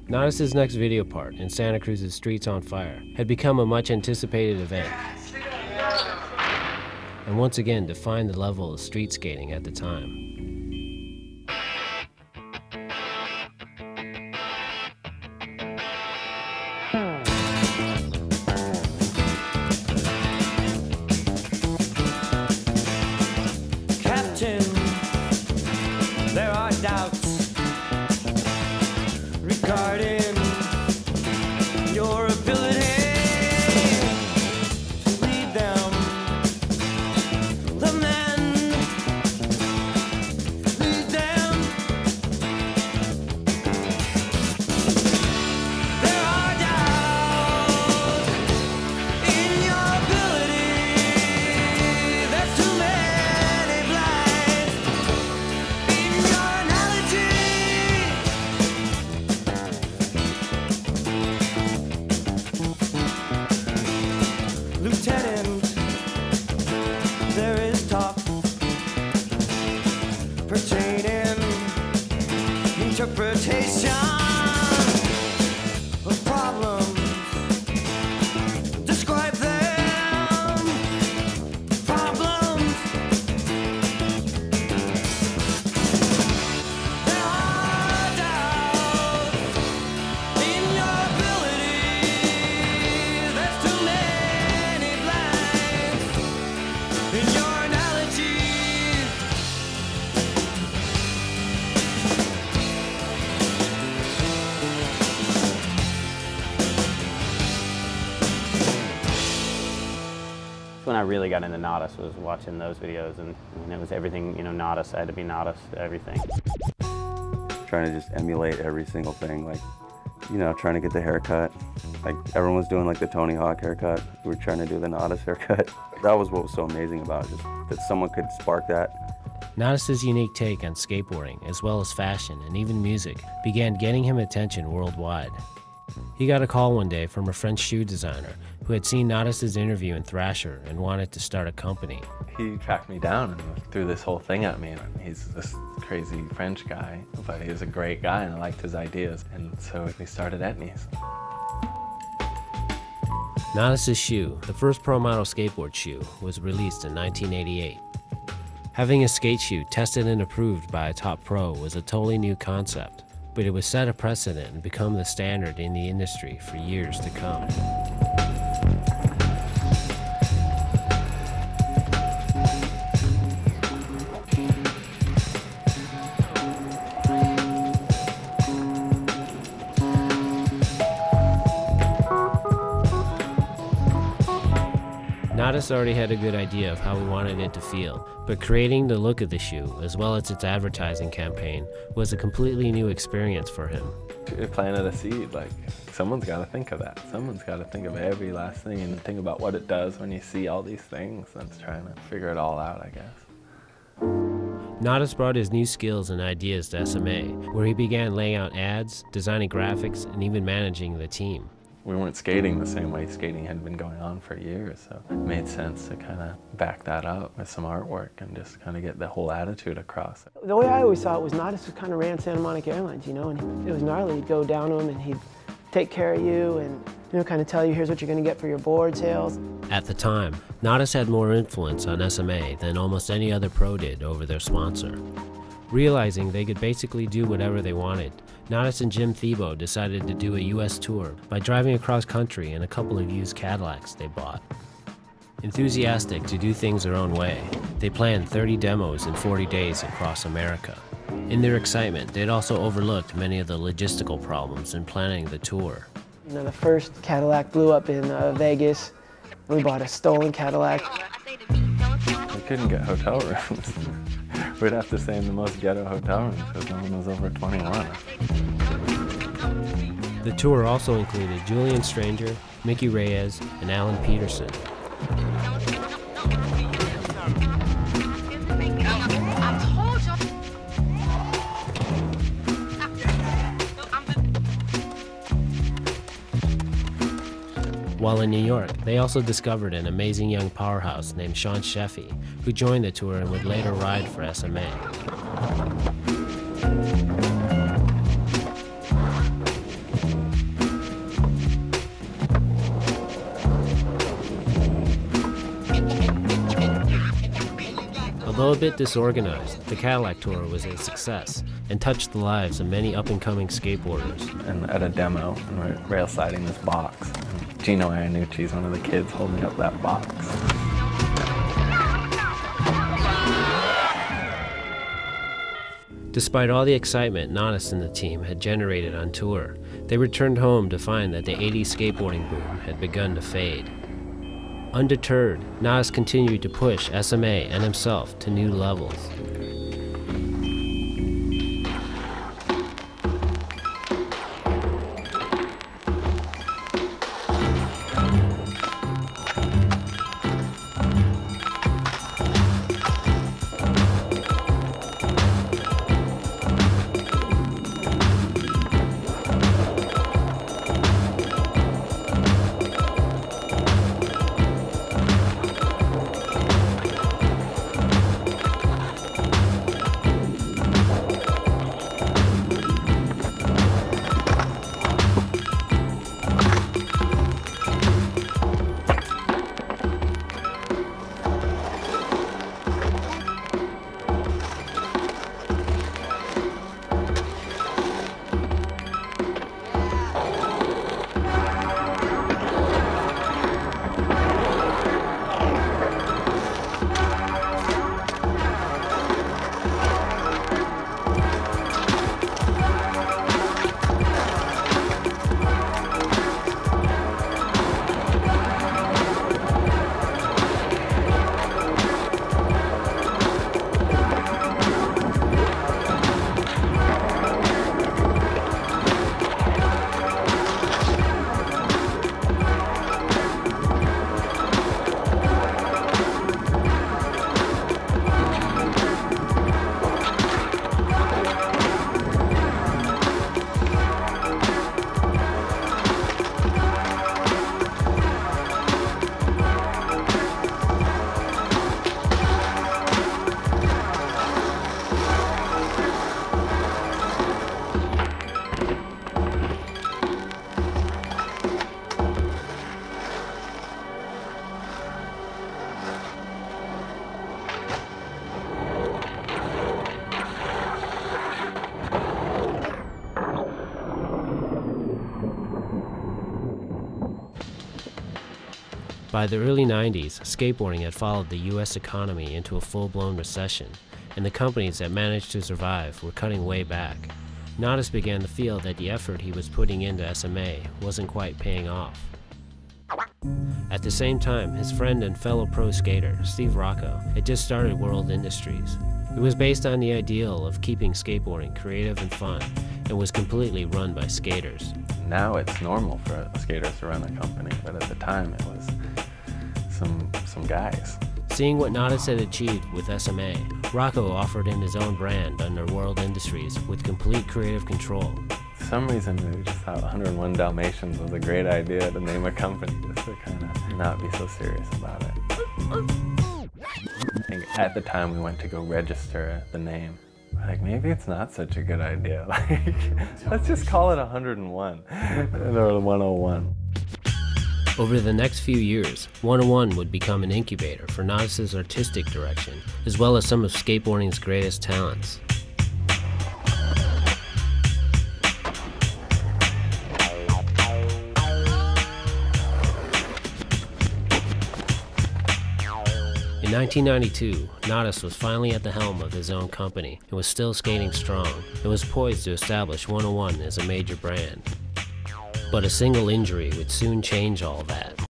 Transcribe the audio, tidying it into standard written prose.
Nodis's next video part, in Santa Cruz's Streets on Fire, had become a much anticipated event, and once again defined the level of street skating at the time. Captain, there are doubts regarding your ability to lead them. The men lead them. There are doubts in your ability. There's too many blinds in your analogy. Lieutenant, there is talk pertaining interpretation of problems. Describe them. Problems. There are doubts in your ability. There's too many blanks in your analogy. When I really got into Nodis was watching those videos, and it was everything, Nodis. I had to be Nodis to everything. Trying to just emulate every single thing, like, trying to get the haircut. Like, everyone was doing like the Tony Hawk haircut. We were trying to do the Nodis haircut. That was what was so amazing about it, just that someone could spark that. Nodis's unique take on skateboarding, as well as fashion and even music, began getting him attention worldwide. He got a call one day from a French shoe designer who had seen Nodis's interview in Thrasher and wanted to start a company. He tracked me down and threw this whole thing at me. He's this crazy French guy, but he was a great guy and I liked his ideas. And so we started Etnies. Nodis's shoe, the first pro model skateboard shoe, was released in 1988. Having a skate shoe tested and approved by a top pro was a totally new concept, but it would set a precedent and become the standard in the industry for years to come. Nodis already had a good idea of how he wanted it to feel, but creating the look of the shoe, as well as its advertising campaign, was a completely new experience for him. It planted a seed, like, someone's got to think of that. Someone's got to think of every last thing and think about what it does when you see all these things. That's trying to figure it all out, I guess. Nodis brought his new skills and ideas to SMA, where he began laying out ads, designing graphics, and even managing the team. We weren't skating the same way skating had been going on for years, so it made sense to kind of back that up with some artwork and just kind of get the whole attitude across. The way I always saw it was Nodis kind of ran Santa Monica Airlines, and it was gnarly. He'd go down to him and he'd take care of you and kind of tell you, here's what you're going to get for your board sales. At the time, Nodis had more influence on SMA than almost any other pro did over their sponsor. Realizing they could basically do whatever they wanted, Nodis and Jim Thiebaud decided to do a US tour by driving across country in a couple of used Cadillacs they bought. Enthusiastic to do things their own way, they planned 30 demos in 40 days across America. In their excitement, they'd also overlooked many of the logistical problems in planning the tour. The first Cadillac blew up in Vegas. We bought a stolen Cadillac. We couldn't get hotel rooms. We'd have to stay in the most ghetto hotel rooms because no one was over 21. The tour also included Julian Stranger, Mickey Reyes, and Alan Peterson. While in New York, they also discovered an amazing young powerhouse named Sean Sheffy, who joined the tour and would later ride for SMA. Although a bit disorganized, the Cadillac Tour was a success and touched the lives of many up-and-coming skateboarders. And at a demo, and we're rail sliding this box. And Gino Iannucci is one of the kids holding up that box. Despite all the excitement Nadas and the team had generated on tour, they returned home to find that the 80s skateboarding boom had begun to fade. Undeterred, Nadas continued to push SMA and himself to new levels. By the early 90s, skateboarding had followed the US economy into a full-blown recession, and the companies that managed to survive were cutting way back. Nadas began to feel that the effort he was putting into SMA wasn't quite paying off. At the same time, his friend and fellow pro skater, Steve Rocco, had just started World Industries. It was based on the ideal of keeping skateboarding creative and fun, and was completely run by skaters. Now it's normal for skaters to run a company, but at the time it was some guys. Seeing what Nadas had achieved with SMA, Rocco offered him his own brand under World Industries with complete creative control. For some reason, we just thought 101 Dalmatians was a great idea to name a company, just to kind of not be so serious about it. I think at the time we went to go register the name. We're like, maybe it's not such a good idea. Like, let's just call it 101 or 101. Over the next few years, 101 would become an incubator for Nadas' artistic direction, as well as some of skateboarding's greatest talents. In 1992, Nadas was finally at the helm of his own company and was still skating strong and was poised to establish 101 as a major brand. But a single injury would soon change all that.